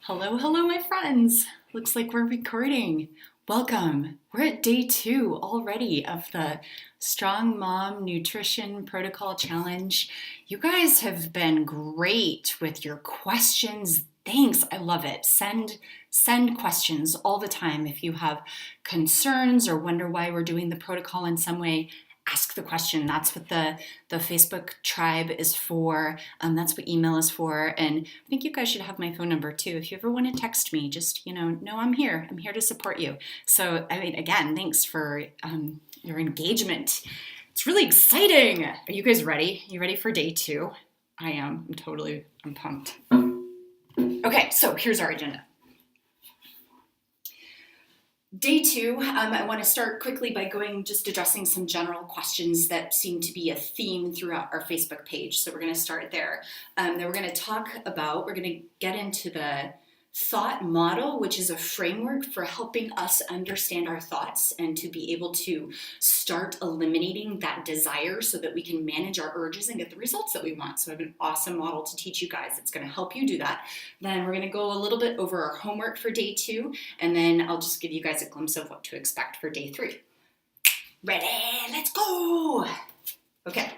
Hello, hello, my friends. Looks like we're recording. Welcome. We're at day 2 already of the Strong Mom Nutrition Protocol Challenge. You guys have been great with your questions. Thanks. I love it. Send questions all the time. If you have concerns or wonder why we're doing the protocol in some way, ask the question. That's what the Facebook tribe is for. That's what email is for. And I think you guys should have my phone number too. If you ever want to text me, just, know I'm here. I'm here to support you. So, again, thanks for your engagement. It's really exciting. Are you guys ready? You ready for day 2? I am. I'm pumped. Okay, so here's our agenda. Day 2, I want to start quickly by just addressing some general questions that seem to be a theme throughout our Facebook page. So we're going to start there. Then we're going to get into the thought model, which is a framework for helping us understand our thoughts and to be able to start eliminating that desire so that we can manage our urges and get the results that we want. So I have an awesome model to teach you guys. It's going to help you do that. Then we're going to go a little bit over our homework for day 2, and then I'll just give you guys a glimpse of what to expect for day 3. Ready? Let's go! Okay,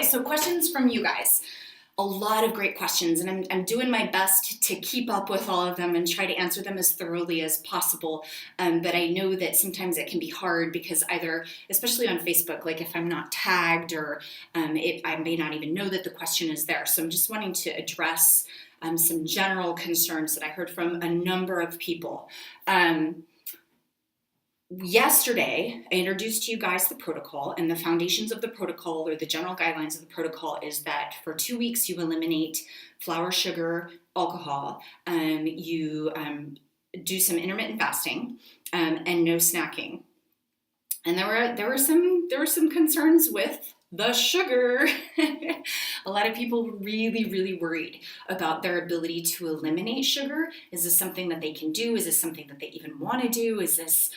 so questions from you guys. A lot of great questions, and I'm doing my best to keep up with all of them and try to answer them as thoroughly as possible. But I know that sometimes it can be hard because either, especially on Facebook, like if I'm not tagged or I may not even know that the question is there. So I'm just wanting to address some general concerns that I heard from a number of people. Yesterday, I introduced to you guys the protocol, and the foundations of the protocol, or the general guidelines of the protocol, is that for 2 weeks you eliminate flour, sugar, alcohol. You do some intermittent fasting and no snacking. And there were some concerns with the sugar. A lot of people were really, really worried about their ability to eliminate sugar. Is this something that they can do? Is this something that they even want to do? Is this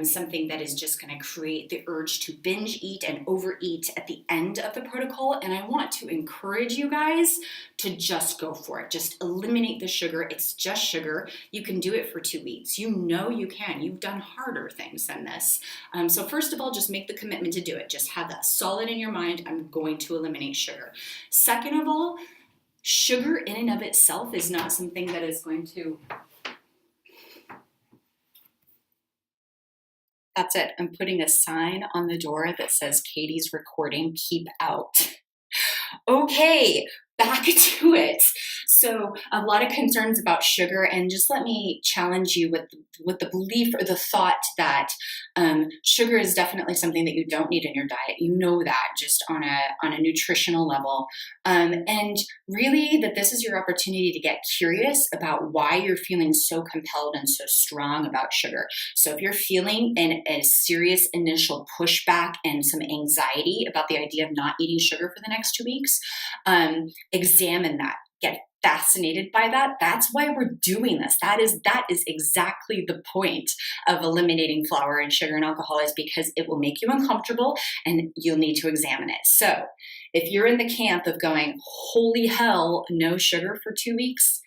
something that is just going to create the urge to binge eat and overeat at the end of the protocol? And I want to encourage you guys to just go for it. Just eliminate the sugar. It's just sugar. You can do it for 2 weeks. You know you can. You've done harder things than this. So first of all, just make the commitment to do it. Just have that solid in your mind. I'm going to eliminate sugar. Second of all, sugar in and of itself is not something that is going to... That's it. I'm putting a sign on the door that says Katie's recording, keep out. Okay, back to it. So a lot of concerns about sugar, and just let me challenge you with the belief or the thought that sugar is definitely something that you don't need in your diet. You know that just on a nutritional level. And really that this is your opportunity to get curious about why you're feeling so compelled and so strong about sugar. So if you're feeling a serious initial pushback and some anxiety about the idea of not eating sugar for the next 2 weeks, examine that. Get fascinated by that. That's why we're doing this. That is exactly the point of eliminating flour and sugar and alcohol, is because it will make you uncomfortable and you'll need to examine it. So if you're in the camp of going, holy hell, no sugar for 2 weeks,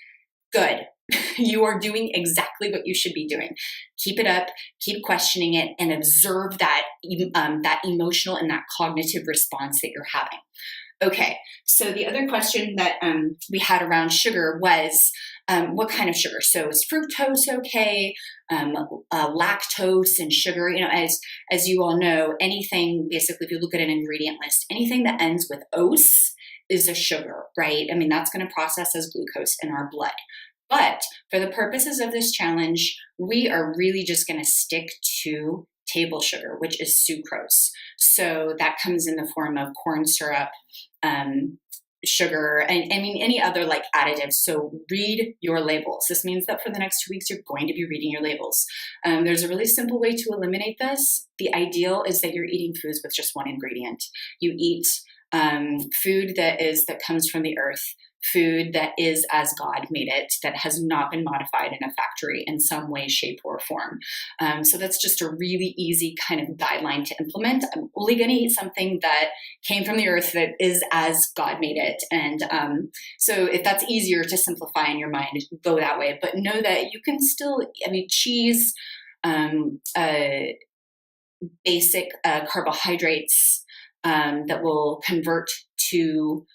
good. You are doing exactly what you should be doing. Keep it up, keep questioning it, and observe that emotional and that cognitive response that you're having. Okay, so the other question that we had around sugar was what kind of sugar? So is fructose okay? Lactose and sugar, as you all know, anything, basically, if you look at an ingredient list, anything that ends with ose is a sugar, right? I mean, that's going to process as glucose in our blood. But for the purposes of this challenge, we are really just going to stick to table sugar, which is sucrose. So that comes in the form of corn syrup, sugar, and any other like additives. So read your labels. This means that for the next 2 weeks, you're going to be reading your labels. There's a really simple way to eliminate this. The ideal is that you're eating foods with just one ingredient. You eat food that comes from the earth, food that is as God made it, that has not been modified in a factory in some way, shape, or form. So that's just a really easy kind of guideline to implement. I'm only going to eat something that came from the earth that is as God made it. And so if that's easier to simplify in your mind, go that way. But know that you can still, cheese, basic carbohydrates that will convert to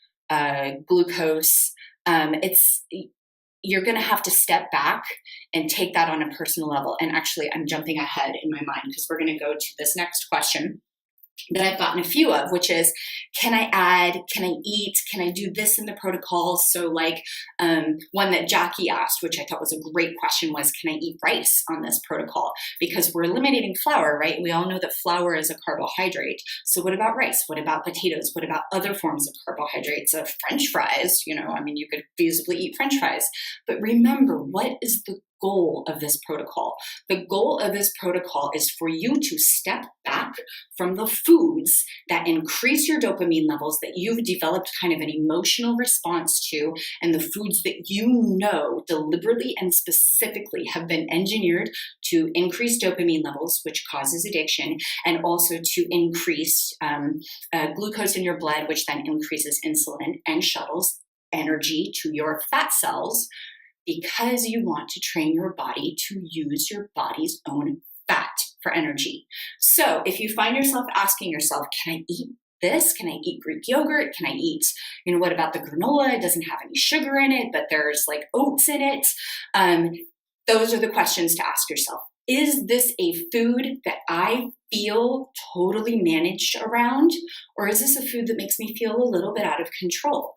glucose. You're going to have to step back and take that on a personal level. And actually, I'm jumping ahead in my mind because we're going to go to this next question that I've gotten a few of, which is, can I add, can I eat, can I do this in the protocol? So like one that Jackie asked, which I thought was a great question, was, can I eat rice on this protocol? Because we're eliminating flour, right? We all know that flour is a carbohydrate. So what about rice? What about potatoes? What about other forms of carbohydrates? French fries, you could feasibly eat French fries. But remember, what is the goal of this protocol? The goal of this protocol is for you to step back from the foods that increase your dopamine levels, that you've developed kind of an emotional response to, and the foods that you know deliberately and specifically have been engineered to increase dopamine levels, which causes addiction, and also to increase glucose in your blood, which then increases insulin and shuttles energy to your fat cells, because you want to train your body to use your body's own fat for energy. So if you find yourself asking yourself, can I eat this? Can I eat Greek yogurt? Can I eat, what about the granola? It doesn't have any sugar in it, but there's like oats in it. Those are the questions to ask yourself. Is this a food that I feel totally managed around? Or is this a food that makes me feel a little bit out of control?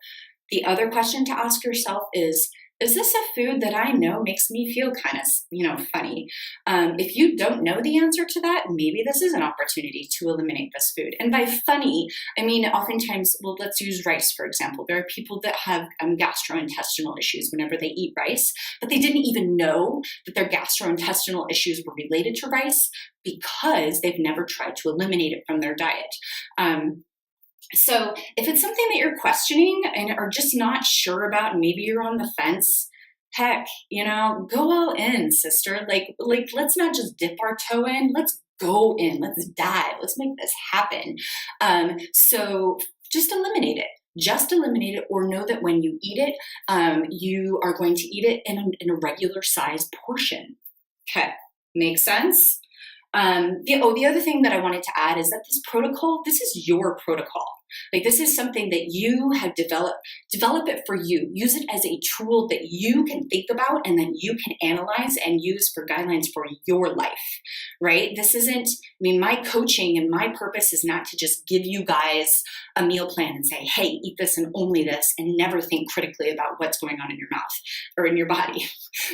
The other question to ask yourself is this a food that I know makes me feel kind of, funny? If you don't know the answer to that, maybe this is an opportunity to eliminate this food. And by funny, oftentimes, let's use rice, for example. There are people that have gastrointestinal issues whenever they eat rice, but they didn't even know that their gastrointestinal issues were related to rice because they've never tried to eliminate it from their diet. So if it's something that you're questioning and are just not sure about, and maybe you're on the fence, heck, go all in, sister. Like let's not just dip our toe in. Let's go in. Let's dive. Let's make this happen. So just eliminate it. Just eliminate it, or know that when you eat it, you are going to eat it in a regular size portion. Okay, makes sense? The other thing that I wanted to add is that this protocol, this is your protocol. Like, this is something that you have developed. Develop it for you. Use it as a tool that you can think about and then you can analyze and use for guidelines for your life, right? This isn't, my coaching and my purpose is not to just give you guys a meal plan and say, hey, eat this and only this, and never think critically about what's going on in your mouth or in your body.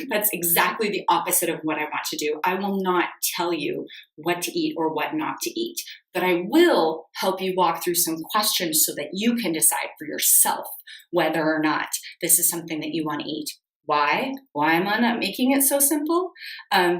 That's exactly the opposite of what I want to do. I will not tell you what to eat or what not to eat, but I will help you walk through some questions so that you can decide for yourself whether or not this is something that you want to eat. Why? Why am I not making it so simple?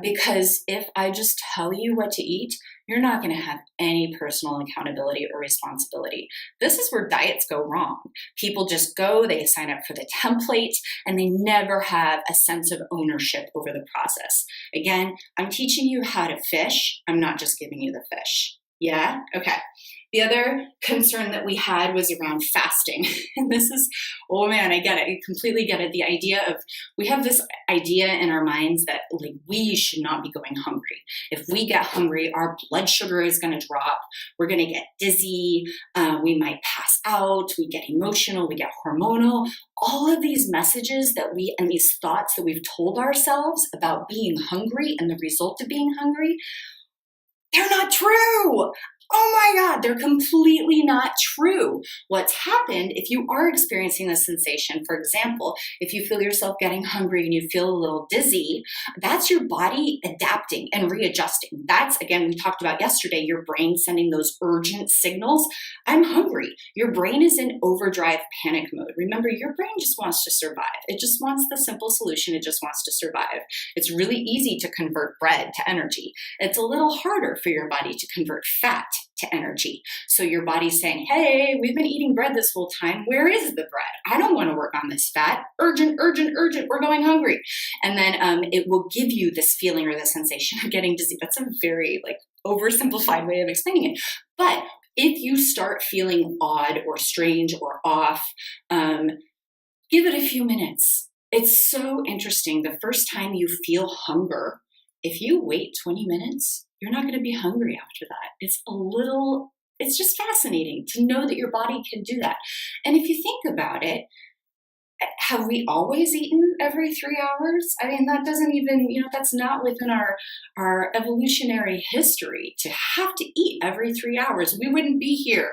Because if I just tell you what to eat, you're not going to have any personal accountability or responsibility. This is where diets go wrong. People just go, they sign up for the template, and they never have a sense of ownership over the process. Again, I'm teaching you how to fish. I'm not just giving you the fish. Yeah? Okay. The other concern that we had was around fasting. And this is, oh man, I get it. I completely get it. The idea of, we have this idea in our minds that like we should not be going hungry. If we get hungry, our blood sugar is going to drop. We're going to get dizzy. We might pass out. We get emotional. We get hormonal. All of these messages and these thoughts that we've told ourselves about being hungry and the result of being hungry, they're not true. Oh my God, they're completely not true. What's happened, if you are experiencing this sensation, for example, if you feel yourself getting hungry and you feel a little dizzy, that's your body adapting and readjusting. That's, again, we talked about yesterday, your brain sending those urgent signals. I'm hungry. Your brain is in overdrive panic mode. Remember, your brain just wants to survive. It just wants the simple solution. It just wants to survive. It's really easy to convert bread to energy. It's a little harder for your body to convert fat to energy. So your body's saying, hey, we've been eating bread this whole time. Where is the bread? I don't want to work on this fat. Urgent, urgent, urgent. We're going hungry. And then it will give you this feeling or this sensation of getting dizzy. That's a very oversimplified way of explaining it. But if you start feeling odd or strange or off, give it a few minutes. It's so interesting. The first time you feel hunger, if you wait 20 minutes, you're not going to be hungry after that. It's just fascinating to know that your body can do that. And if you think about it, have we always eaten every 3 hours? I mean, that doesn't even, that's not within our evolutionary history to have to eat every 3 hours. We wouldn't be here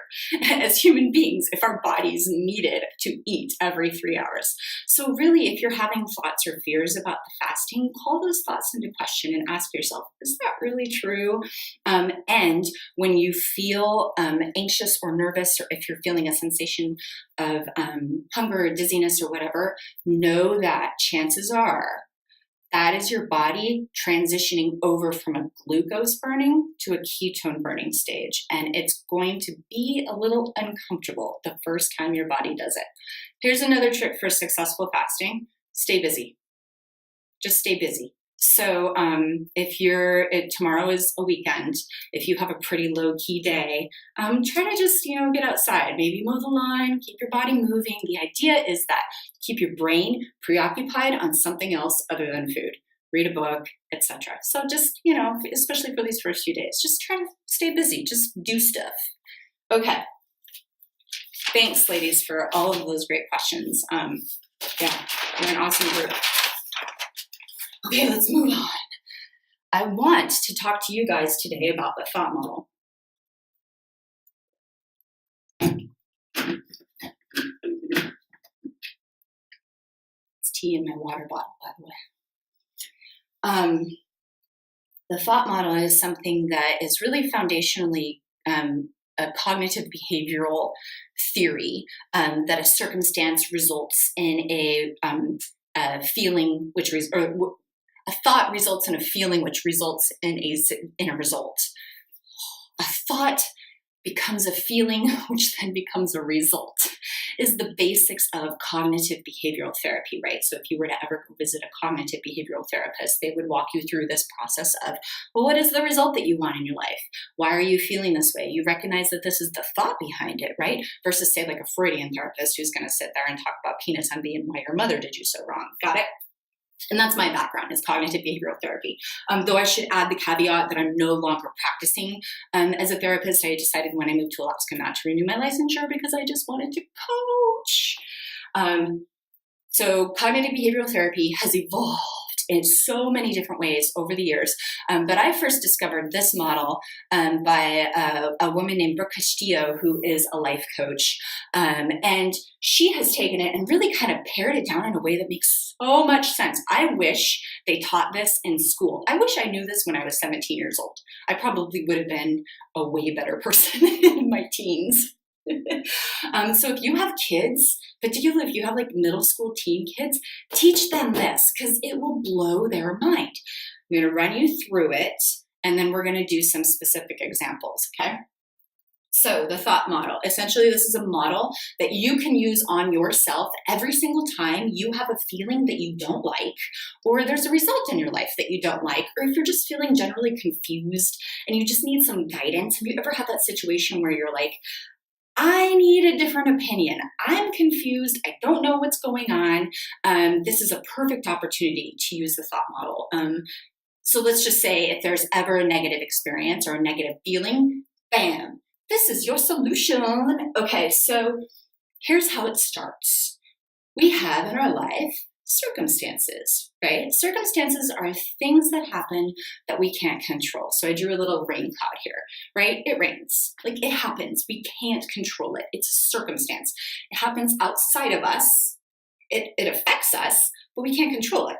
as human beings if our bodies needed to eat every 3 hours. So really, if you're having thoughts or fears about the fasting, call those thoughts into question and ask yourself, is that really true? And when you feel anxious or nervous, or if you're feeling a sensation of hunger or dizziness or whatever, know that chances are that is your body transitioning over from a glucose burning to a ketone burning stage. And it's going to be a little uncomfortable the first time your body does it. Here's another trick for successful fasting. Stay busy. Just stay busy. So if tomorrow is a weekend, if you have a pretty low key day, try to just, get outside, maybe mow the lawn, keep your body moving. The idea is that keep your brain preoccupied on something else other than food, read a book, etc. So just, especially for these first few days, just try to stay busy, just do stuff. Okay. Thanks, ladies, for all of those great questions. You're an awesome group. Okay, let's move on. I want to talk to you guys today about the thought model. It's tea in my water bottle, by the way. The thought model is something that is really foundationally a cognitive behavioral theory that a circumstance results in a feeling, a thought results in a feeling, which results in a result. A thought becomes a feeling, which then becomes a result, is the basics of cognitive behavioral therapy, right? So if you were to ever go visit a cognitive behavioral therapist, they would walk you through this process of, well, what is the result that you want in your life? Why are you feeling this way? You recognize that this is the thought behind it, right? Versus say like a Freudian therapist who's going to sit there and talk about penis envy and why your mother did you so wrong. Got it? And that's my background, is cognitive behavioral therapy. Though I should add the caveat that I'm no longer practicing as a therapist. I decided when I moved to Alaska not to renew my licensure because I just wanted to coach. So cognitive behavioral therapy has evolved in so many different ways over the years. But I first discovered this model by a woman named Brooke Castillo, who is a life coach. And she has taken it and really kind of pared it down in a way that makes so much sense. I wish they taught this in school. I wish I knew this when I was 17 years old. I probably would have been a way better person in my teens. So if you have kids, particularly if you have like middle school teen kids, teach them this because it will blow their mind. I'm going to run you through it and then we're going to do some specific examples, okay? So the thought model, essentially this is a model that you can use on yourself every single time you have a feeling that you don't like, or there's a result in your life that you don't like, or if you're just feeling generally confused and you just need some guidance. Have you ever had that situation where you're like, I need a different opinion. I'm confused. I don't know what's going on. This is a perfect opportunity to use the thought model. So let's just say if there's ever a negative experience or a negative feeling, bam, this is your solution. Okay, so here's how it starts. We have in our life circumstances, right? Circumstances are things that happen that we can't control. So I drew a little rain cloud here, right? It rains. Like it happens. We can't control it. It's a circumstance. It happens outside of us. It affects us, but we can't control it.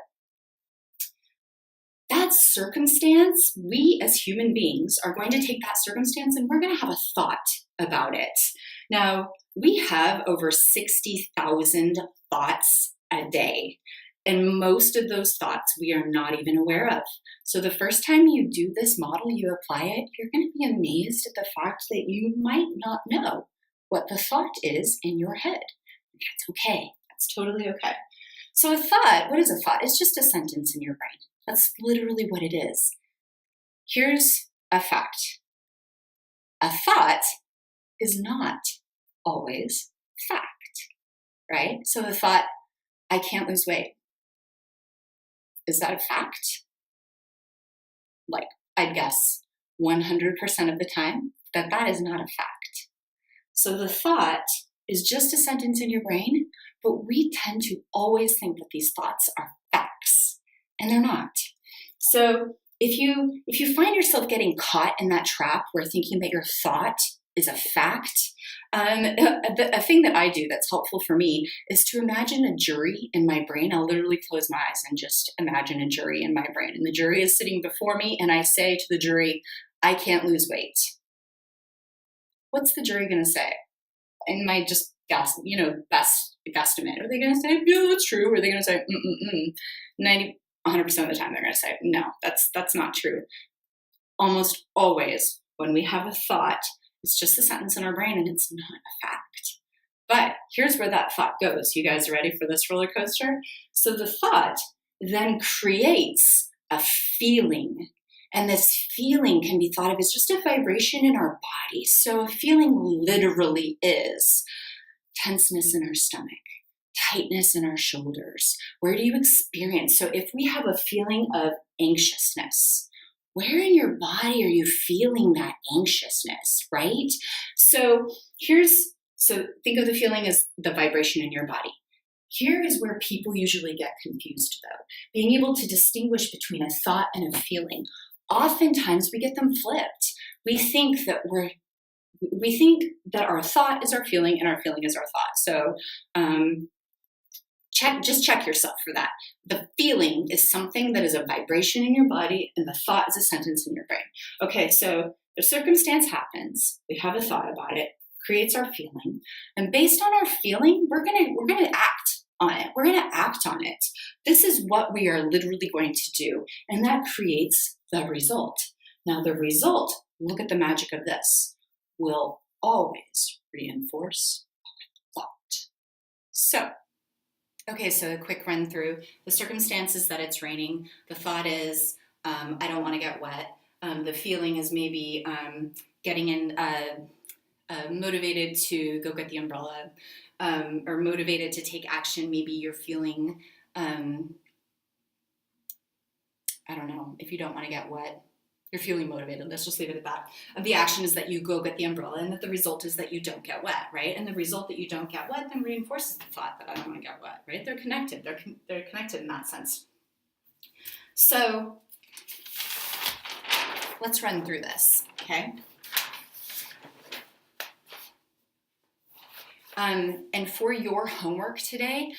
That circumstance, we as human beings are going to take that circumstance and we're going to have a thought about it. Now, we have over 60,000 thoughts a day. And most of those thoughts we are not even aware of. So the first time you do this model, you apply it, you're going to be amazed at the fact that you might not know what the thought is in your head. That's okay. That's totally okay. So a thought, what is a thought? It's just a sentence in your brain. That's literally what it is. Here's a fact. A thought is not always fact, right? So the thought, I can't lose weight. Is that a fact? Like, I'd guess 100% of the time that is not a fact. So the thought is just a sentence in your brain, but we tend to always think that these thoughts are facts, and they're not. So if you find yourself getting caught in that trap where thinking that your thought is a fact, a thing that I do that's helpful for me is to imagine a jury in my brain. I'll literally close my eyes and just imagine a jury in my brain. And the jury is sitting before me, and I say to the jury, I can't lose weight. What's the jury going to say? And my just guess, best guesstimate. Are they going to say, yeah, that's true? Or are they going to say, 100% of the time they're going to say, no, that's not true. Almost always when we have a thought, it's just a sentence in our brain and it's not a fact. But here's where that thought goes. You guys ready for this roller coaster? So the thought then creates a feeling. And this feeling can be thought of as just a vibration in our body. So a feeling literally is tenseness in our stomach, tightness in our shoulders. Where do you experience? So if we have a feeling of anxiousness, where in your body are you feeling that anxiousness, right? So think of the feeling as the vibration in your body. Here is where people usually get confused though. Being able to distinguish between a thought and a feeling. Oftentimes we get them flipped. We think that our thought is our feeling and our feeling is our thought. So check yourself for that. The feeling is something that is a vibration in your body, and the thought is a sentence in your brain. Okay, so the circumstance happens. We have a thought about it, creates our feeling, and based on our feeling, we're gonna act on it. We're gonna act on it. This is what we are literally going to do, and that creates the result. Now, the result, look at the magic of this, will always reinforce our thought. So a quick run through. The circumstance is that it's raining. The thought is, I don't want to get wet. The feeling is maybe getting motivated to go get the umbrella, or motivated to take action. Maybe you're feeling, I don't know, if you don't want to get wet, you're feeling motivated. Let's just leave it at that. The action is that you go get the umbrella, and that the result is that you don't get wet, right? And the result that you don't get wet then reinforces the thought that I don't want to get wet, right? They're connected. They're connected in that sense. So let's run through this, okay? And for your homework today,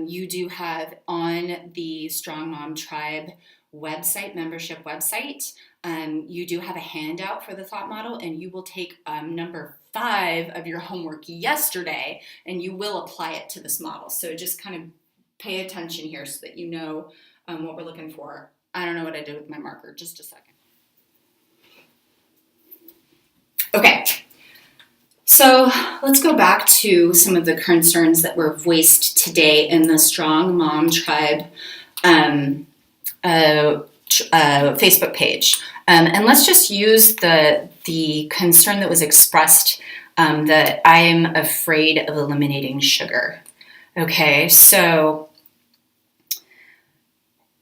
you do have on the StrongMom Tribe website, membership website, you do have a handout for the thought model, and you will take number 5 of your homework yesterday, and you will apply it to this model. So just kind of pay attention here so that you know what we're looking for. I don't know what I did with my marker. Just a second. Okay. So let's go back to some of the concerns that were voiced today in the StrongMom Tribe Facebook page. And let's just use the concern that was expressed, that I am afraid of eliminating sugar. Okay, so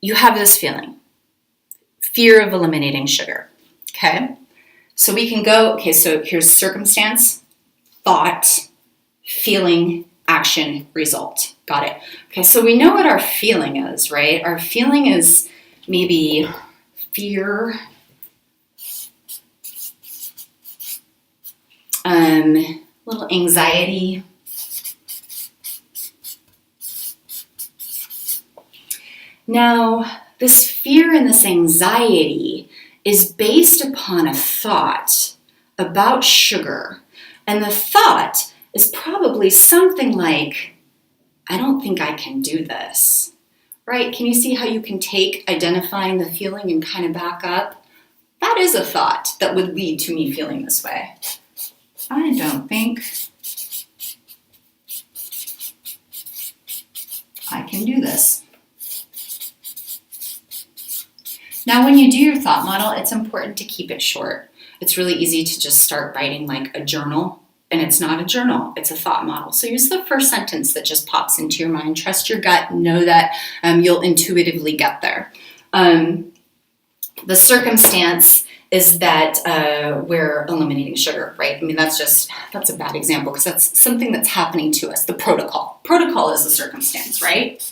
you have this feeling, fear of eliminating sugar. Okay, so we can go, so here's circumstance, thought, feeling, action, result. Got it. Okay, so we know what our feeling is, right? Our feeling is maybe fear, little anxiety, now this fear and this anxiety is based upon a thought about sugar. And the thought is probably something like, I don't think I can do this. right? Can you see how you can take identifying the feeling and kind of back up? That is a thought that would lead to me feeling this way. I don't think I can do this. Now, when you do your thought model, it's important to keep it short. It's really easy to just start writing like a journal, and it's not a journal, it's a thought model. So use the first sentence that just pops into your mind. Trust your gut, know that you'll intuitively get there. The circumstance is that we're eliminating sugar, right? I mean, that's a bad example because that's something that's happening to us. The protocol. Protocol is the circumstance, right?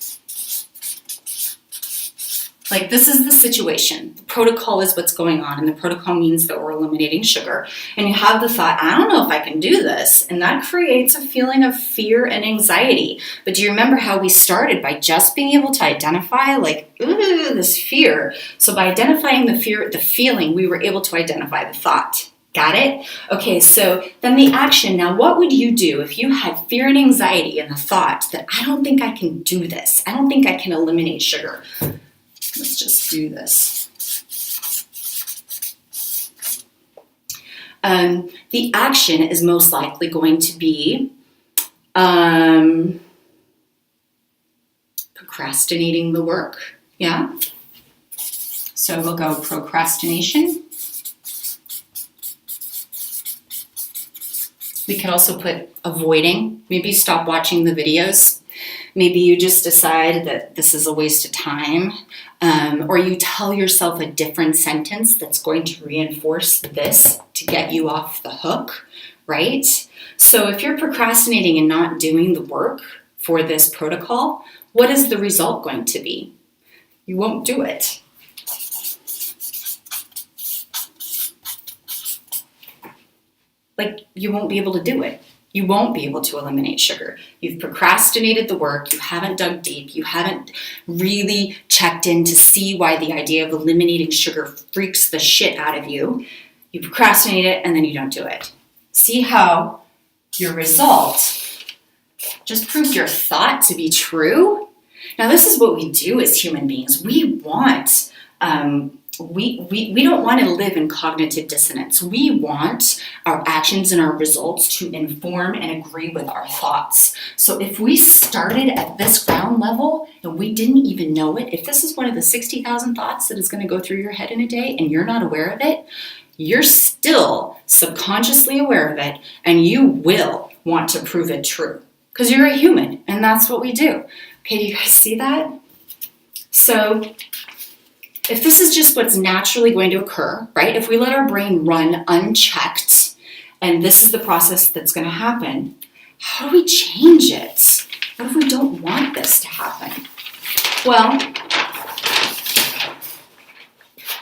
Like, this is the situation. The protocol is what's going on, and the protocol means that we're eliminating sugar. And you have the thought, I don't know if I can do this, and that creates a feeling of fear and anxiety. But do you remember how we started by just being able to identify, like, ooh, this fear? So by identifying the fear, the feeling, we were able to identify the thought. Got it? Okay, so then the action. Now, what would you do if you had fear and anxiety and the thought that I don't think I can do this? I don't think I can eliminate sugar. Let's just do this. The action is most likely going to be procrastinating the work. Yeah? So we'll go procrastination. We could also put avoiding. Maybe stop watching the videos. Maybe you just decide that this is a waste of time, or you tell yourself a different sentence that's going to reinforce this to get you off the hook, right? So if you're procrastinating and not doing the work for this protocol, what is the result going to be? You won't do it. Like, you won't be able to do it. You won't be able to eliminate sugar. You've procrastinated the work. You haven't dug deep. You haven't really checked in to see why the idea of eliminating sugar freaks the shit out of you. You procrastinate it, and then you don't do it. See how your result just proved your thought to be true? Now, this is what we do as human beings. We want we don't want to live in cognitive dissonance. We want our actions and our results to inform and agree with our thoughts. So if we started at this ground level and we didn't even know it, if this is one of the 60,000 thoughts that is going to go through your head in a day and you're not aware of it, you're still subconsciously aware of it, and you will want to prove it true because you're a human, and that's what we do. Okay, do you guys see that? So if this is just what's naturally going to occur, right? If we let our brain run unchecked, and this is the process that's going to happen, how do we change it? What if we don't want this to happen? Well,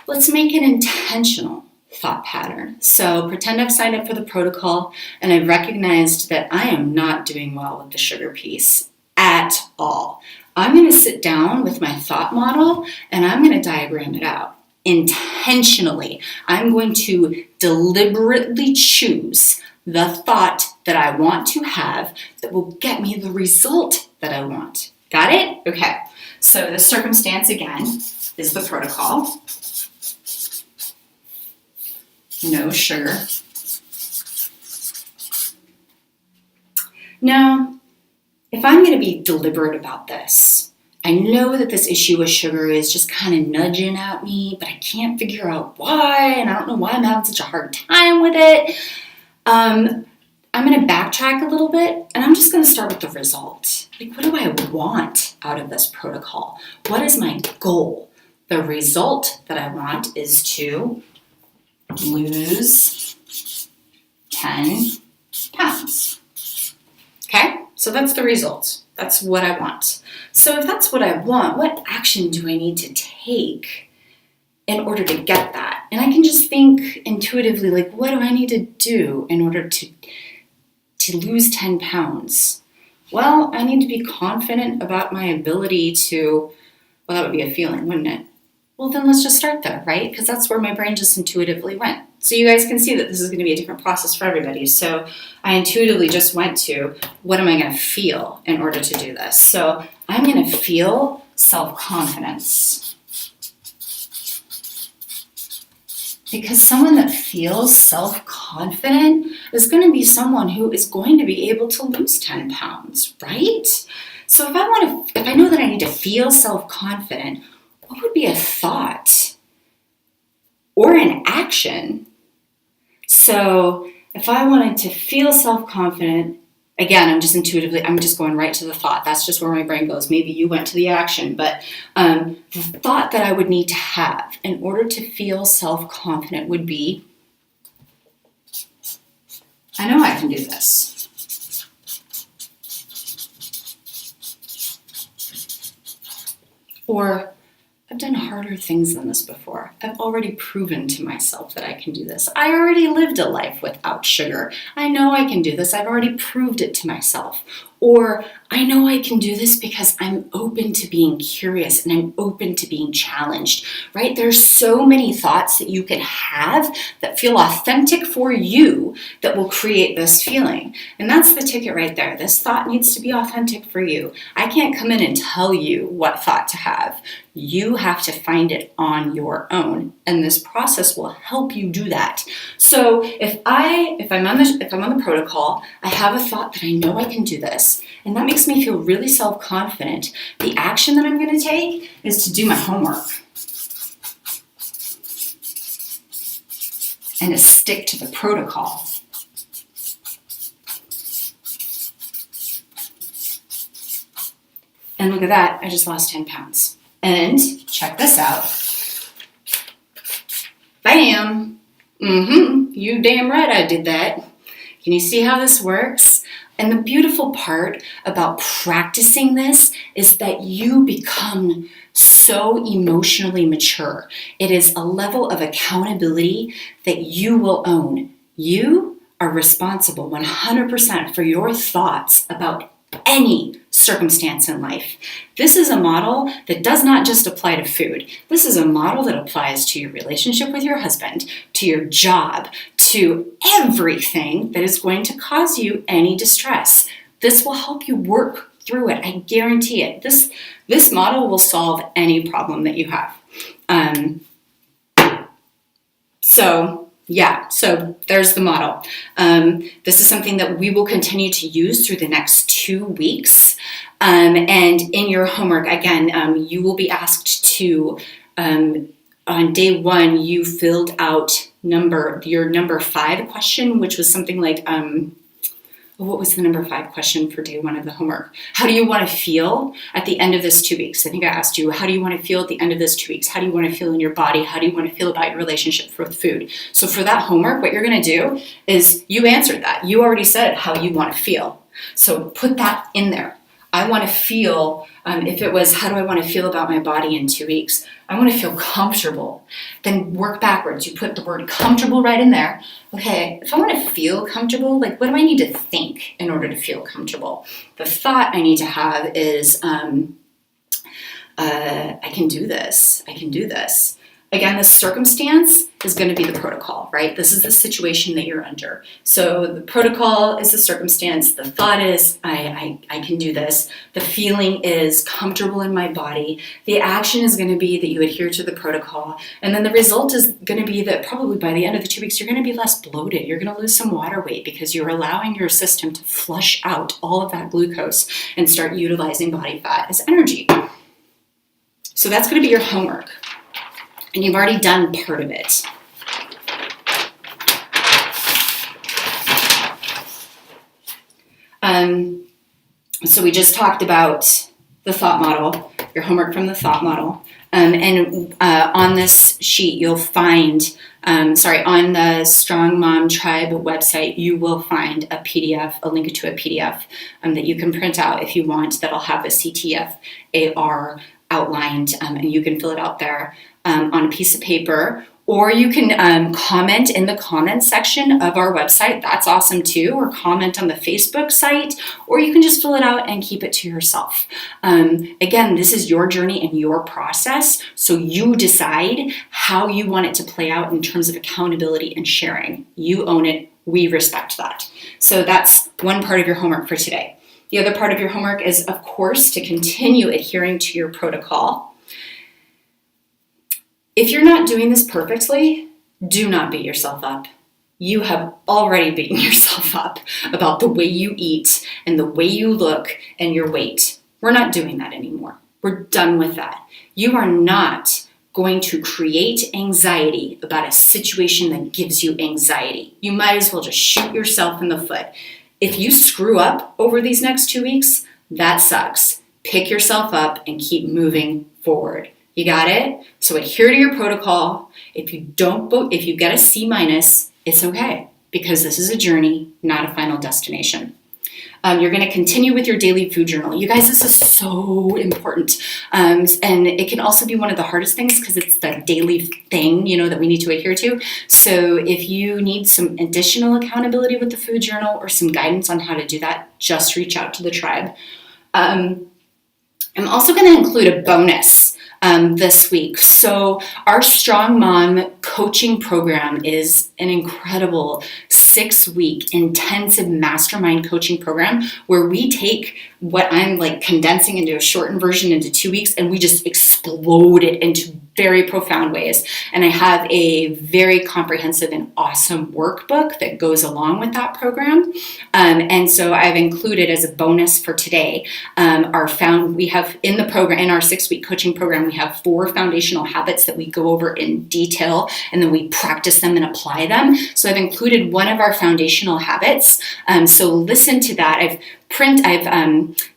let's make an intentional thought pattern. So pretend I've signed up for the protocol and I've recognized that I am not doing well with the sugar piece at all. I'm going to sit down with my thought model and I'm going to diagram it out intentionally. I'm going to deliberately choose the thought that I want to have that will get me the result that I want. Got it? Okay. So the circumstance again is the protocol. No sugar. Now, if I'm going to be deliberate about this, I know that this issue with sugar is just kind of nudging at me, but I can't figure out why, and I don't know why I'm having such a hard time with it. I'm going to backtrack a little bit, and I'm just going to start with the result. Like, what do I want out of this protocol? What is my goal? The result that I want is to lose 10 pounds. Okay? So that's the result. That's what I want. So if that's what I want, what action do I need to take in order to get that? And I can just think intuitively, like, what do I need to do in order to lose 10 pounds? Well, I need to be confident about my ability to, well, that would be a feeling, wouldn't it? Well, then let's just start there, right? Because that's where my brain just intuitively went. So you guys can see that this is going to be a different process for everybody. So I intuitively just went to, what am I going to feel in order to do this? So I'm going to feel self-confidence. Because someone that feels self-confident is going to be someone who is going to be able to lose 10 pounds, right? So if I know that I need to feel self-confident, what would be a thought or an action? So if I wanted to feel self-confident, again, I'm just going right to the thought. That's just where my brain goes. Maybe you went to the action, but the thought that I would need to have in order to feel self-confident would be, I know I can do this. Or, I've done harder things than this before. I've already proven to myself that I can do this. I already lived a life without sugar. I know I can do this. I've already proved it to myself. Or, I know I can do this because I'm open to being curious and I'm open to being challenged, right? There's so many thoughts that you can have that feel authentic for you that will create this feeling. And that's the ticket right there. This thought needs to be authentic for you. I can't come in and tell you what thought to have. You have to find it on your own, and this process will help you do that. So if I'm on the protocol, I have a thought that I know I can do this, and that makes me feel really self-confident. The action that I'm going to take is to do my homework and to stick to the protocol. And look at that, I just lost 10 pounds. And check this out. Bam! You damn right I did that. Can you see how this works? And the beautiful part about practicing this is that you become so emotionally mature. It is a level of accountability that you will own. You are responsible 100% for your thoughts about any circumstance in life. This is a model that does not just apply to food. This is a model that applies to your relationship with your husband, to your job, to everything that is going to cause you any distress. This will help you work through it. I guarantee it. This model will solve any problem that you have. So there's the model. This is something that we will continue to use through the next 2 weeks. And in your homework, again, you will be asked to, on day 1, you filled out your number 5 question, which was something like, what was the number 5 question for day 1 of the homework? How do you want to feel at the end of this 2 weeks? I think I asked you, how do you want to feel at the end of this 2 weeks? How do you want to feel in your body? How do you want to feel about your relationship with food? So for that homework, what you're going to do is you answered that. You already said how you want to feel. So put that in there. I want to feel, if it was, how do I want to feel about my body in 2 weeks? I want to feel comfortable. Then work backwards. You put the word comfortable right in there. Okay, if I want to feel comfortable, like what do I need to think in order to feel comfortable? The thought I need to have is, I can do this. I can do this. Again, the circumstance is going to be the protocol, right? This is the situation that you're under. So the protocol is the circumstance. The thought is, I can do this. The feeling is comfortable in my body. The action is going to be that you adhere to the protocol. And then the result is going to be that probably by the end of the 2 weeks, you're going to be less bloated. You're going to lose some water weight because you're allowing your system to flush out all of that glucose and start utilizing body fat as energy. So that's going to be your homework. And you've already done part of it. So we just talked about the thought model, your homework from the thought model. And on this sheet, you'll find, on the StrongMom Tribe website, you will find a PDF, a link to a PDF that you can print out if you want, that'll have a CTF-AR outlined, and you can fill it out there on a piece of paper, or you can comment in the comments section of our website. That's awesome too, or comment on the Facebook site, or you can just fill it out and keep it to yourself. Again, this is your journey and your process, so you decide how you want it to play out in terms of accountability and sharing. You own it. We respect that. So that's one part of your homework for today. The other part of your homework is, of course, to continue adhering to your protocol. If you're not doing this perfectly, do not beat yourself up. You have already beaten yourself up about the way you eat and the way you look and your weight. We're not doing that anymore. We're done with that. You are not going to create anxiety about a situation that gives you anxiety. You might as well just shoot yourself in the foot. If you screw up over these next 2 weeks, that sucks. Pick yourself up and keep moving forward. You got it? So adhere to your protocol. If you get a C-, it's okay, because this is a journey, not a final destination. You're going to continue with your daily food journal. You guys, this is so important. And it can also be one of the hardest things because it's the daily thing, that we need to adhere to. So if you need some additional accountability with the food journal or some guidance on how to do that, just reach out to the tribe. I'm also going to include a bonus this week. So our StrongMom coaching program is an incredible 6-week intensive mastermind coaching program where we take what I'm condensing into a shortened version into 2 weeks, and we just explode it into very profound ways. And I have a very comprehensive and awesome workbook that goes along with that program. And so I've included as a bonus for today, we have in the program, in our 6-week coaching program, we have 4 foundational habits that we go over in detail, and then we practice them and apply them. So I've included one of our foundational habits. So listen to that. I've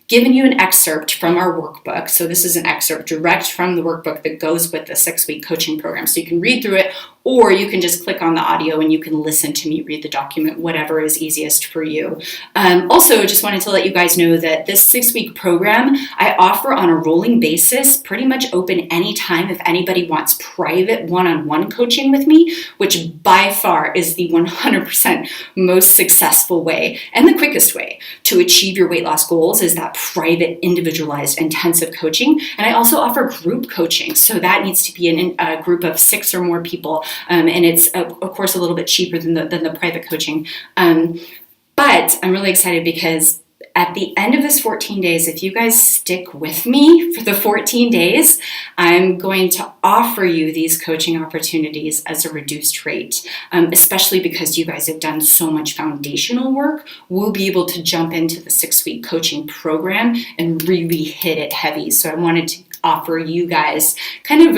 given you an excerpt from our workbook. So this is an excerpt direct from the workbook that goes with the 6-week coaching program. So you can read through it, or you can just click on the audio and you can listen to me read the document, whatever is easiest for you. Also, just wanted to let you guys know that this 6-week program I offer on a rolling basis, pretty much open anytime if anybody wants private one-on-one coaching with me, which by far is the 100% most successful way and the quickest way to achieve your weight loss goals, is that private, individualized, intensive coaching. And I also offer group coaching. So that needs to be in a group of 6 or more people. And it's, of course, a little bit cheaper than the private coaching. But I'm really excited because at the end of this 14 days, if you guys stick with me for the 14 days, I'm going to offer you these coaching opportunities as a reduced rate, especially because you guys have done so much foundational work. We'll be able to jump into the 6-week coaching program and really hit it heavy. So I wanted to offer you guys kind of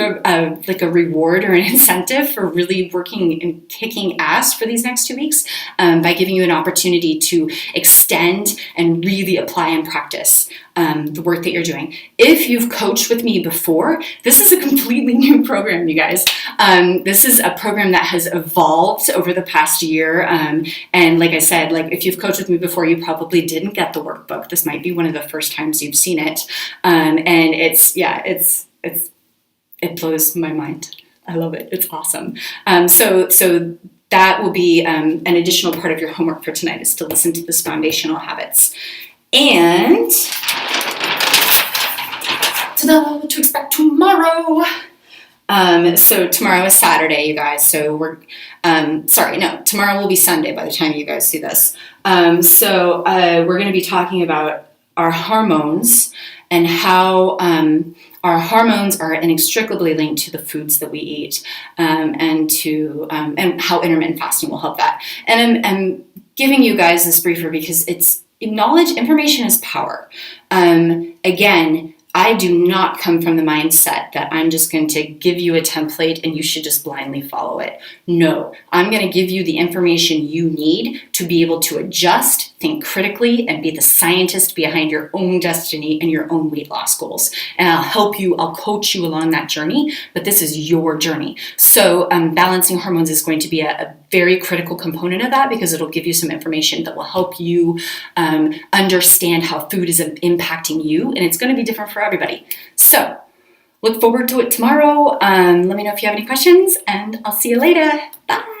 a reward or an incentive for really working and kicking ass for these next 2 weeks by giving you an opportunity to extend and really apply and practice the work that you're doing. If you've coached with me before, this is a completely new program, you guys. This is a program that has evolved over the past year. And like I said, if you've coached with me before, you probably didn't get the workbook. This might be one of the first times you've seen it. And it blows my mind. I love it. It's awesome. So that will be an additional part of your homework for tonight, is to listen to this foundational habits. And what to expect tomorrow. So tomorrow is Saturday, you guys. So tomorrow will be Sunday by the time you guys see this. So we're going to be talking about our hormones and how our hormones are inextricably linked to the foods that we eat, and how intermittent fasting will help that. And I'm giving you guys this briefer because it's knowledge. Information is power. Again, I do not come from the mindset that I'm just going to give you a template and you should just blindly follow it. No, I'm going to give you the information you need to be able to adjust, think critically, and be the scientist behind your own destiny and your own weight loss goals. And I'll coach you along that journey, but this is your journey. So balancing hormones is going to be a very critical component of that, because it'll give you some information that will help you understand how food is impacting you, and it's going to be different for everybody. So look forward to it tomorrow. Let me know if you have any questions, and I'll see you later. Bye.